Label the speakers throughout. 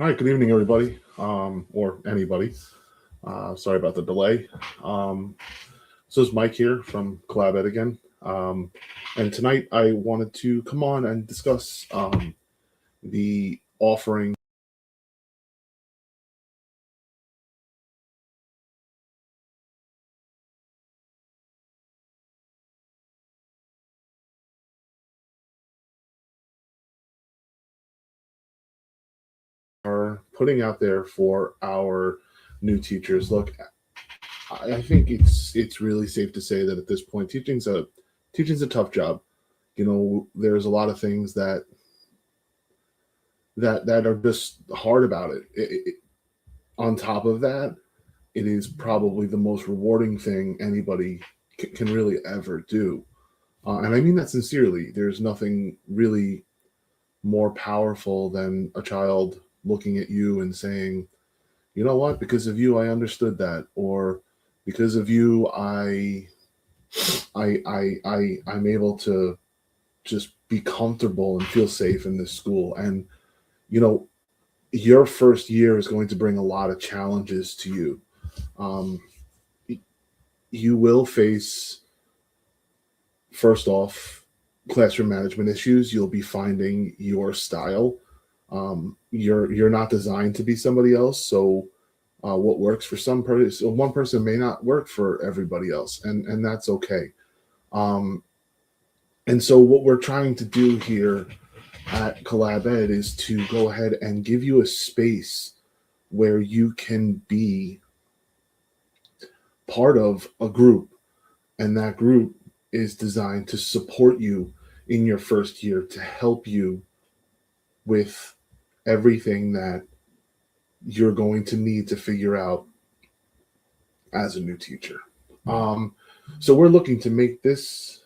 Speaker 1: All right, good evening, everybody, or anybody. Sorry about the delay. Um, so it's Mike here from Collab Ed again. And tonight I wanted to come on and discuss the offering are putting out there for our new teachers. Look, I think it's really safe to say that at this point, teaching's a tough job. You know, there's a lot of things that are just hard about it. On top of that, it is probably the most rewarding thing anybody can really ever do. And I mean that sincerely. There's nothing really more powerful than a child looking at you and saying, you know what, because of you, I understood that. Or because of you, I'm able to just be comfortable and feel safe in this school. And, you know, your first year is going to bring a lot of challenges to you. Um, you will face, first off, classroom management issues. You'll be finding your style. You're not designed to be somebody else, so what works for one person may not work for everybody else, and that's okay. Um, and so what we're trying to do here at Collab Ed is to go ahead and give you a space where you can be part of a group, and that group is designed to support you in your first year, to help you with everything that you're going to need to figure out as a new teacher. Um, so we're looking to make this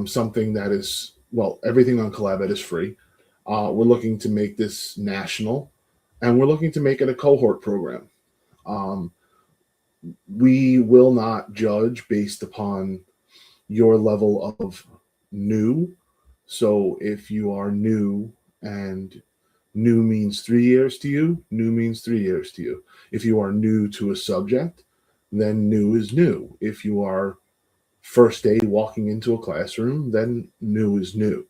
Speaker 1: something that is, well, everything on Collab Ed is free. We're looking to make this national, and we're looking to make it a cohort program. Um, we will not judge based upon your level of new. So if you are new, and new means 3 years to you, new means 3 years to you. If you are new to a subject, then new is new. If you are first day walking into a classroom, then new is new.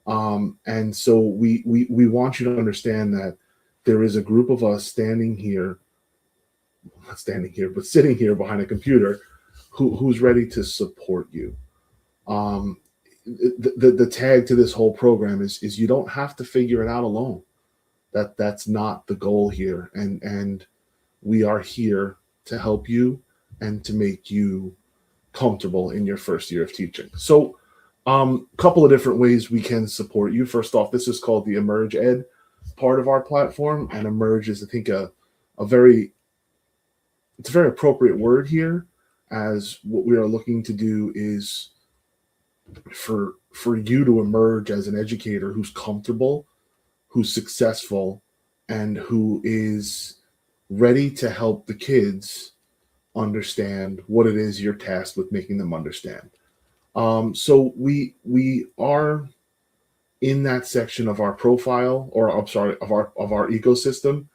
Speaker 1: And so we want you to understand that there is a group of us standing here, not standing here, but sitting here behind a computer who's ready to support you. Um, the tag to this whole program is you don't have to figure it out alone. That's not the goal here, and we are here to help you and to make you comfortable in your first year of teaching. So couple of different ways we can support you. First off, this is called the Emerge Ed part of our platform, and Emerge is, I think, a very it's a very appropriate word here, as what we are looking to do is for you to emerge as an educator who's comfortable, who's successful, and who is ready to help the kids understand what it is you're tasked with making them understand. So we are in that section of our profile, or I'm sorry, of our ecosystem.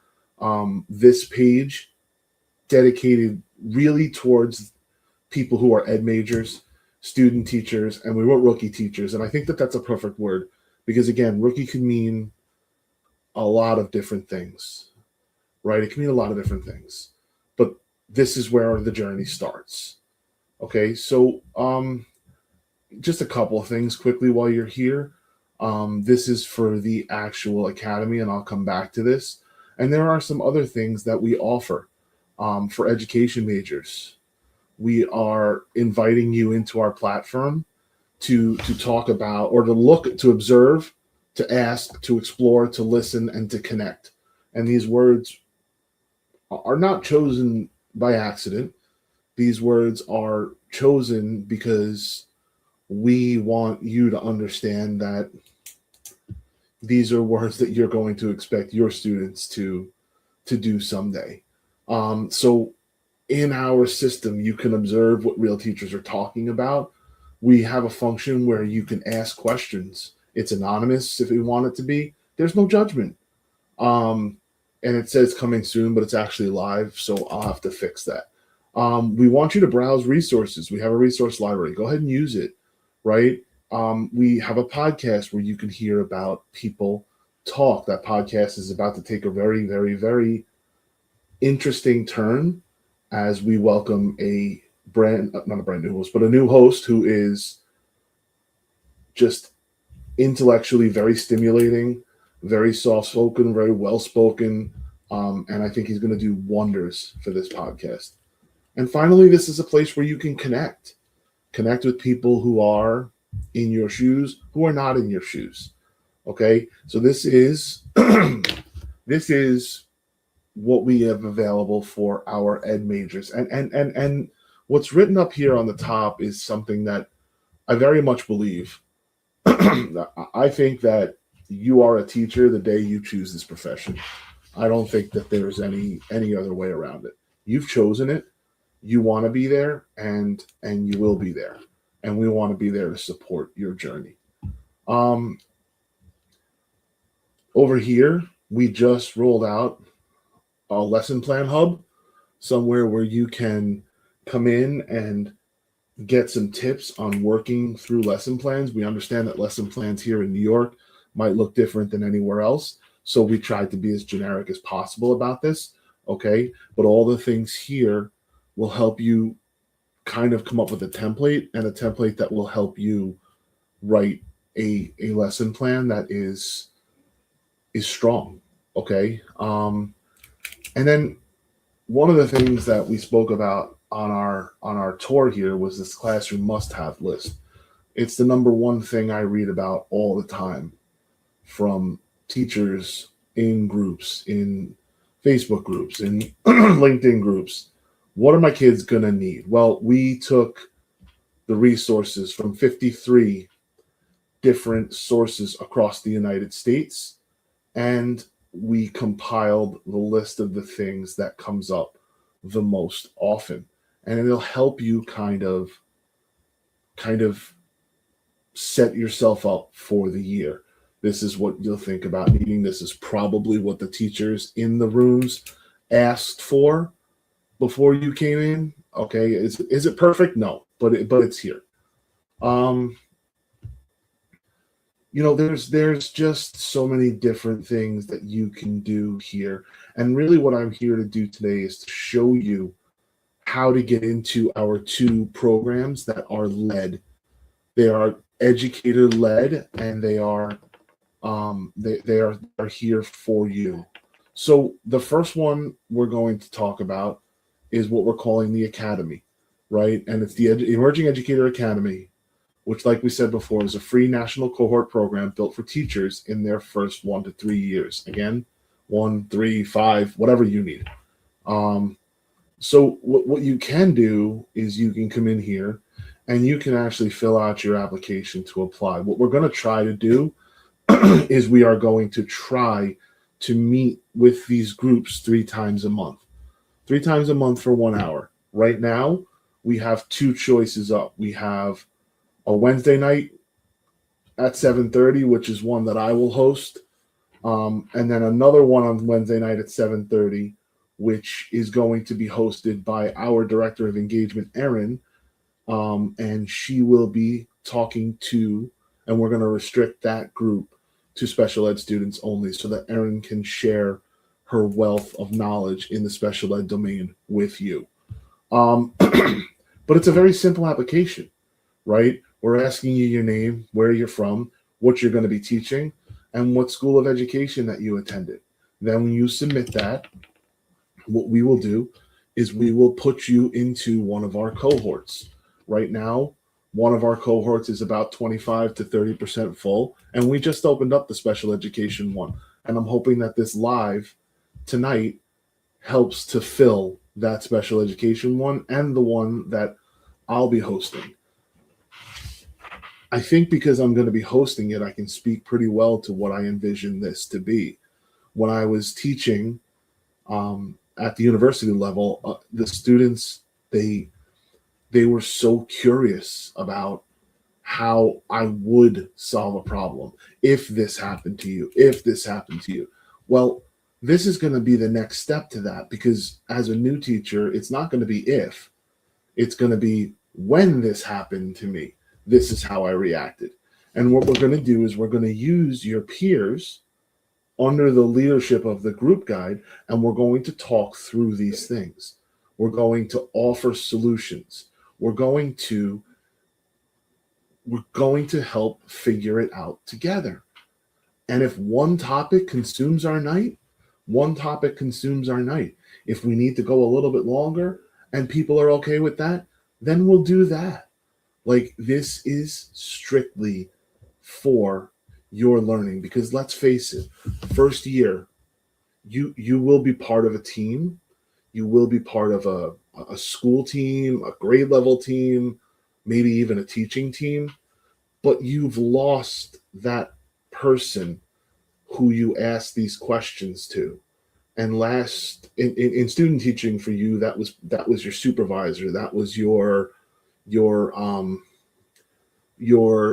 Speaker 1: This page dedicated really towards people who are ed majors, student teachers, and we wrote rookie teachers. And I think that that's a perfect word, because again, rookie could mean a lot of different things, right? It can mean a lot of different things, but this is where the journey starts. Okay, so just a couple of things quickly while you're here. This is for the actual academy, and I'll come back to this. And there are some other things that we offer for education majors. We are inviting you into our platform to talk about, or to look, to observe, to ask, to explore, to listen, and to connect. And these words are not chosen by accident. These words are chosen because we want you to understand that these are words that you're going to expect your students to do someday. So in our system, you can observe what real teachers are talking about. We have a function where you can ask questions. It's anonymous if you want it to be. There's no judgment. And it says coming soon, but it's actually live, so I'll have to fix that. We want you to browse resources. We have a resource library. Go ahead and use it, right? We have a podcast where you can hear about people talk. That podcast is about to take a very, very, very interesting turn as we welcome a not a brand new host, but a new host who is just intellectually very stimulating, very soft spoken, very well spoken. And I think he's going to do wonders for this podcast. And finally, this is a place where you can connect with people who are in your shoes, who are not in your shoes. Okay. So this is, this is what we have available for our ed majors. And what's written up here on the top is something that I very much believe. I think that you are a teacher the day you choose this profession. I don't think that there's any other way around it. You've chosen it. You want to be there, and you will be there. And we want to be there to support your journey. Over here, we just rolled out a lesson plan hub, somewhere where you can come in and get some tips on working through lesson plans. We understand that lesson plans here in New York might look different than anywhere else. So we tried to be as generic as possible about this. Okay. But all the things here will help you kind of come up with a template, and a template that will help you write a lesson plan that is strong. Okay. And then one of the things that we spoke about on our tour here was this classroom must-have list. It's the number one thing I read about all the time from teachers in groups, in Facebook groups, in LinkedIn groups. What are my kids going to need? Well, we took the resources from 53 different sources across the United States, and we compiled the list of the things that comes up the most often. And it'll help you kind of set yourself up for the year. This is what you'll think about needing. This is probably what the teachers in the rooms asked for before you came in. Okay, is it perfect? No, but it's here. There's just so many different things that you can do here. And really what I'm here to do today is to show you how to get into our two programs that are led. They are educator led, and they are here for you. So the first one we're going to talk about is what we're calling the Academy, right? And it's the Emerging Educator Academy, which, like we said before, is a free national cohort program built for teachers in their first 1 to 3 years. Again, 1, 3, 5, whatever you need. So what you can do is you can come in here and you can actually fill out your application to apply. What we're going to try to do is we are going to try to meet with these groups 3 times a month. 3 times a month for 1 hour. Right now, we have 2 choices up. We have a Wednesday night at 7:30, which is one that I will host. And then another one on Wednesday night at 7:30, which is going to be hosted by our Director of Engagement, Erin. And she will be talking to, and we're going to restrict that group to special ed students only, so that Erin can share her wealth of knowledge in the special ed domain with you. But it's a very simple application, right? We're asking you your name, where you're from, what you're going to be teaching, and what school of education that you attended. Then when you submit that, what we will do is we will put you into one of our cohorts. Right now, one of our cohorts is about 25 to 30% full, and we just opened up the special education one. And I'm hoping that this live tonight helps to fill that special education one and the one that I'll be hosting. I think because I'm going to be hosting it, I can speak pretty well to what I envision this to be. When I was teaching at the university level, the students, they were so curious about how I would solve a problem if this happened to you, if this happened to you. Well, This is going to be the next step to that, because as a new teacher, it's not going to be if, it's going to be when this happened to me, this is how I reacted. And what we're going to do is we're going to use your peers under the leadership of the group guide, and we're going to talk through these things. We're going to offer solutions. We're going to help figure it out together. And if one topic consumes our night, one topic consumes our night. If we need to go a little bit longer and people are okay with that, then we'll do that. Like, this is strictly for your learning, because let's face it, first year, you will be part of a team. You will be part of a school team, a grade level team, maybe even a teaching team, but you've lost that person who you ask these questions to. And last in student teaching for you, that was your supervisor, that was your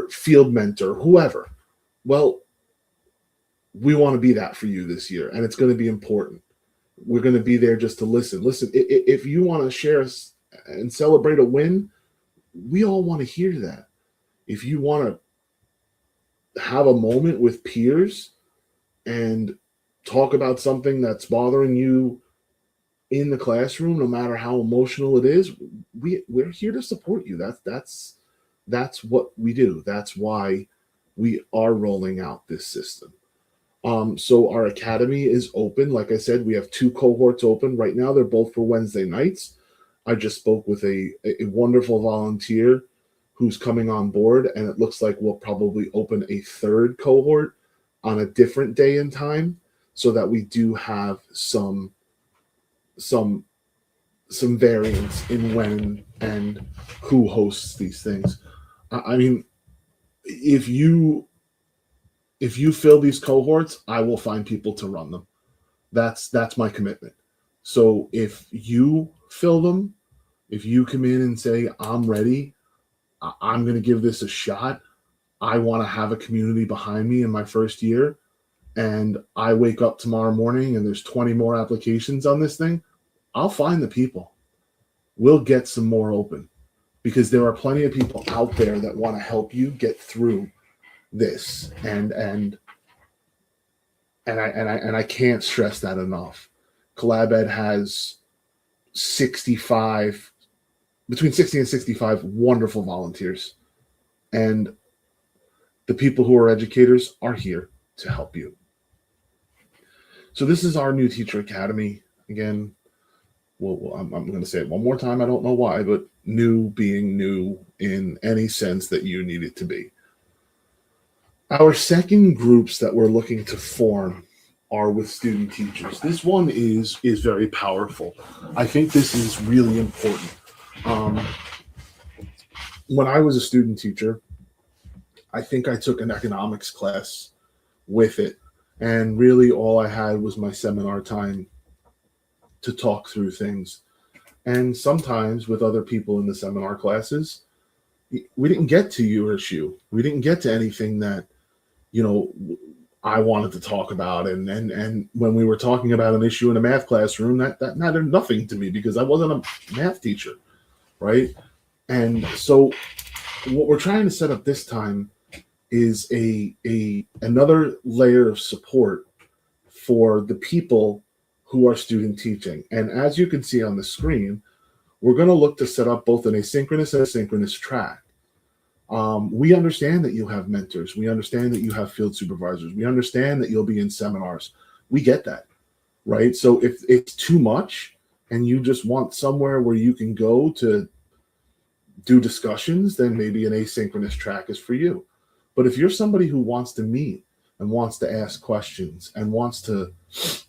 Speaker 1: field mentor, whoever. Well, we want to be that for you this year, and it's going to be important. We're going to be there just to listen. Listen, if you want to share and celebrate a win, we all want to hear that. If you want to have a moment with peers and talk about something that's bothering you in the classroom, no matter how emotional it is, we're here to support you. That's what we do. That's why we are rolling out this system. So our academy is open. Like I said, we have 2 cohorts open right now. They're both for Wednesday nights. I just spoke with a wonderful volunteer who's coming on board, and it looks like we'll probably open a 3rd cohort on a different day and time, so that we do have some variance in when and who hosts these things. I mean, if you fill these cohorts, I will find people to run them. That's my commitment. So if you fill them, if you come in and say, I'm ready, I'm going to give this a shot, I want to have a community behind me in my first year, and I wake up tomorrow morning and there's 20 more applications on this thing, I'll find the people. We'll get some more open, because there are plenty of people out there that want to help you get through this. And I can't stress that enough. Collab Ed has between 60 and 65 wonderful volunteers, and the people who are educators are here to help you. So this is our new Teacher Academy. Again, I'm going to say it one more time. I don't know why, but new being new in any sense that you need it to be. Our second groups that we're looking to form are with student teachers. This one is very powerful. I think this is really important. When I was a student teacher, I think I took an economics class with it, and really all I had was my seminar time to talk through things. And sometimes with other people in the seminar classes, we didn't get to your issue. We didn't get to anything that, I wanted to talk about. And when we were talking about an issue in a math classroom, that mattered nothing to me, because I wasn't a math teacher, right? And so what we're trying to set up this time is another layer of support for the people who are student teaching. And as you can see on the screen, we're going to look to set up both an asynchronous and asynchronous track. We understand that you have mentors. We understand that you have field supervisors. We understand that you'll be in seminars. We get that, right? So if it's too much and you just want somewhere where you can go to do discussions, then maybe an asynchronous track is for you. But if you're somebody who wants to meet and wants to ask questions and wants to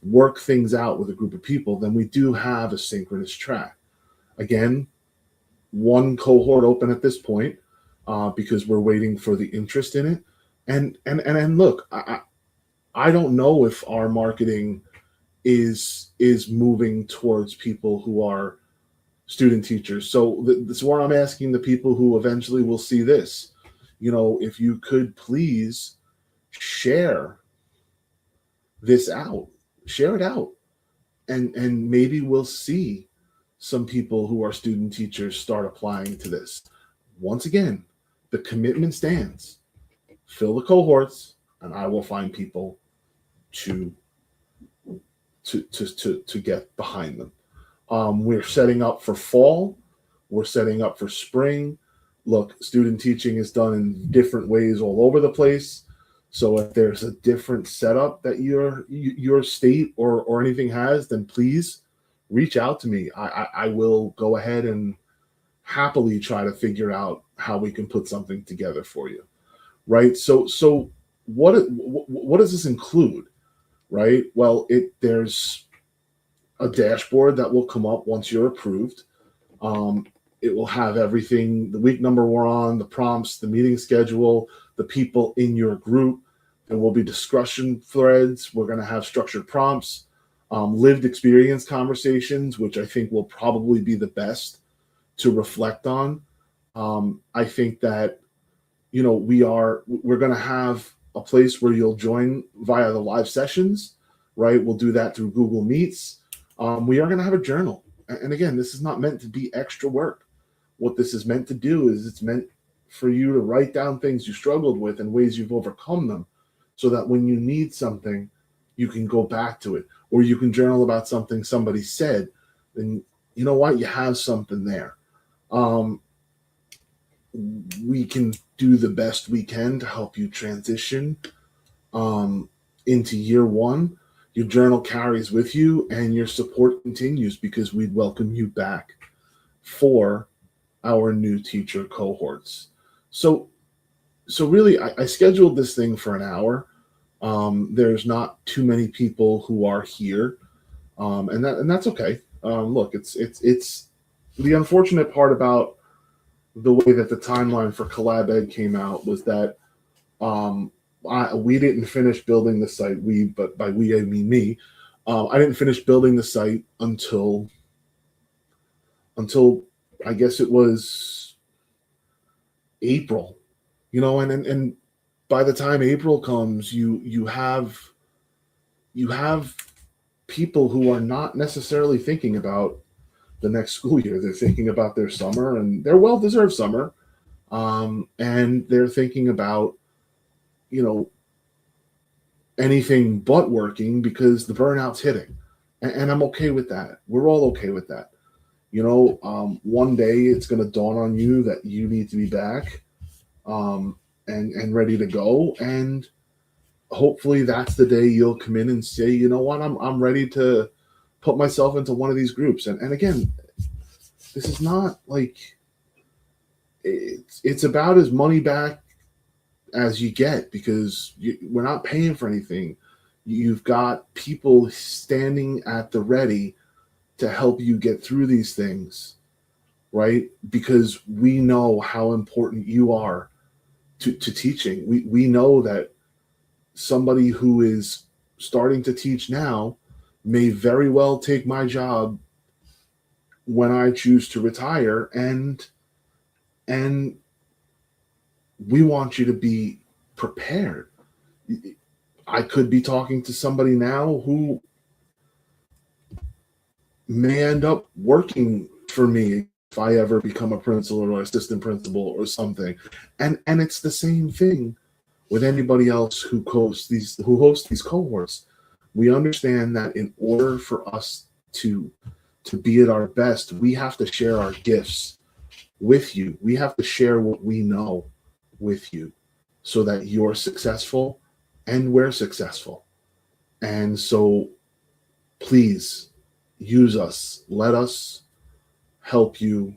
Speaker 1: work things out with a group of people, then we do have a synchronous track. Again, 1 cohort open at this point, because we're waiting for the interest in it. And look, I don't know if our marketing is moving towards people who are student teachers. So this is where I'm asking the people who eventually will see this, if you could please share this out. share it out, and maybe we'll see some people who are student teachers start applying to this. Once again, the commitment stands. Fill the cohorts, and I will find people to to get behind them. We're setting up for fall. We're setting up for spring. Look, student teaching is done in different ways all over the place. So if there's a different setup that your state or anything has, then please reach out to me. I will go ahead and happily try to figure out how we can put something together for you, right? So what does this include, right? Well, there's a dashboard that will come up once you're approved. Um, it will have everything, the week number we're on, the prompts, the meeting schedule, the people in your group. There will be discussion threads. We're going to have structured prompts, lived experience conversations, which I think will probably be the best to reflect on. I think that, we're going to have a place where you'll join via the live sessions, right? We'll do that through Google Meets. We are going to have a journal. And again, this is not meant to be extra work. What this is meant to do is it's meant for you to write down things you struggled with and ways you've overcome them, so that when you need something, you can go back to it, or you can journal about something somebody said, then you know what, you have something there. We can do the best we can to help you transition into year one. Your journal carries with you, and your support continues, because we'd welcome you back for our new teacher cohorts. So really, I scheduled this thing for an hour. There's not too many people who are here, and that's okay. Look, it's the unfortunate part about the way that the timeline for Collab Ed came out was that we didn't finish building the site. But by we I mean me. I didn't finish building the site until I guess it was April, and by the time April comes, you have people who are not necessarily thinking about the next school year. They're thinking about their summer, and their well-deserved summer, and they're thinking about anything but working, because the burnout's hitting, and I'm okay with that. We're all okay with that. One day it's going to dawn on you that you need to be back, and ready to go. And hopefully that's the day you'll come in and say, you know what, I'm ready to put myself into one of these groups. And again, this is not like it's about as money back as you get, because we're not paying for anything. You've got people standing at the ready to help you get through these things, right? Because we know how important you are to teaching. We know that somebody who is starting to teach now may very well take my job when I choose to retire, and we want you to be prepared. I could be talking to somebody now who may end up working for me if I ever become a principal or assistant principal or something. And it's the same thing with anybody else who hosts these cohorts. We understand that in order for us to be at our best, we have to share our gifts with you. We have to share what we know with you, so that you're successful and we're successful. And so please use us. Let us help you,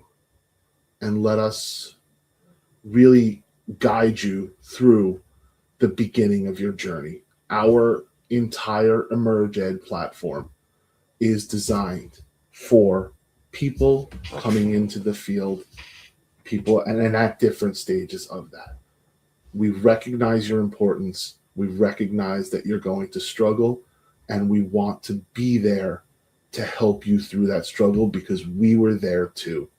Speaker 1: and let us really guide you through the beginning of your journey. Our entire Emerge Ed platform is designed for people coming into the field, people and at different stages of that. We recognize your importance. We recognize that you're going to struggle, and we want to be there to help you through that struggle, because we were there too.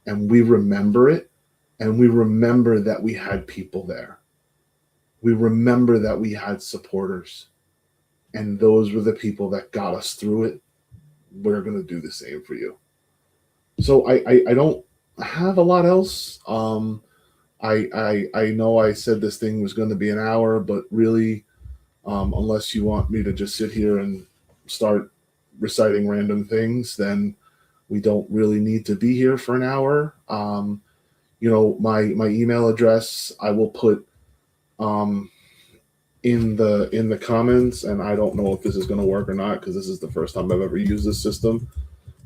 Speaker 1: And we remember it, and we remember that we had people there. We remember that we had supporters. and those were the people that got us through it. We're going to do the same for you. So I don't have a lot else. I know I said this thing was going to be an hour, but really, unless you want me to just sit here and start reciting random things, then we don't really need to be here for an hour. My email address I will put um, in the comments, and I don't know if this is going to work or not because this is the first time I've ever used this system.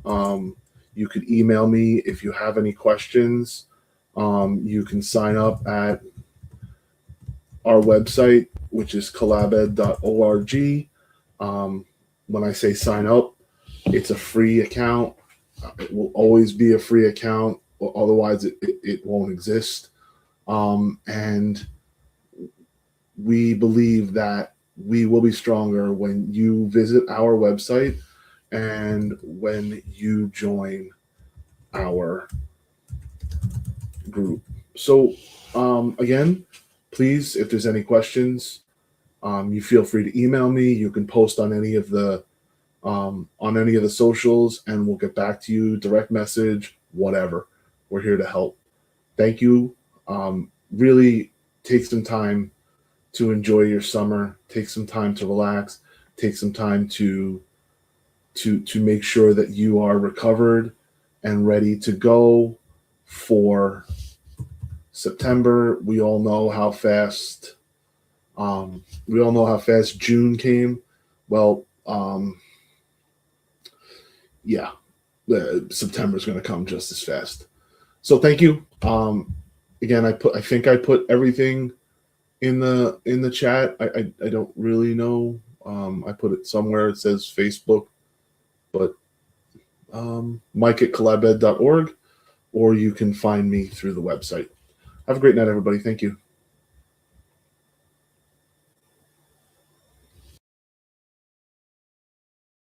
Speaker 1: Um, you could email me if you have any questions. You can sign up at our website, which is collabed.org. When I say sign up, it's a free account. It will always be a free account, otherwise it won't exist. And we believe that we will be stronger when you visit our website and when you join our group. So, again, please, if there's any questions, you feel free to email me. You can post on any of the socials, and we'll get back to you. Direct message, whatever. We're here to help. Thank you. Really take some time to enjoy your summer. Take some time to relax. Take some time to make sure that you are recovered and ready to go for September. We all know how fast June came. Well, yeah, September is going to come just as fast. So thank you. Again, I think I put everything in the chat. I don't really know. I put it somewhere. It says Facebook, but Mike at collabed.org, or you can find me through the website. Have a great night, everybody. Thank you.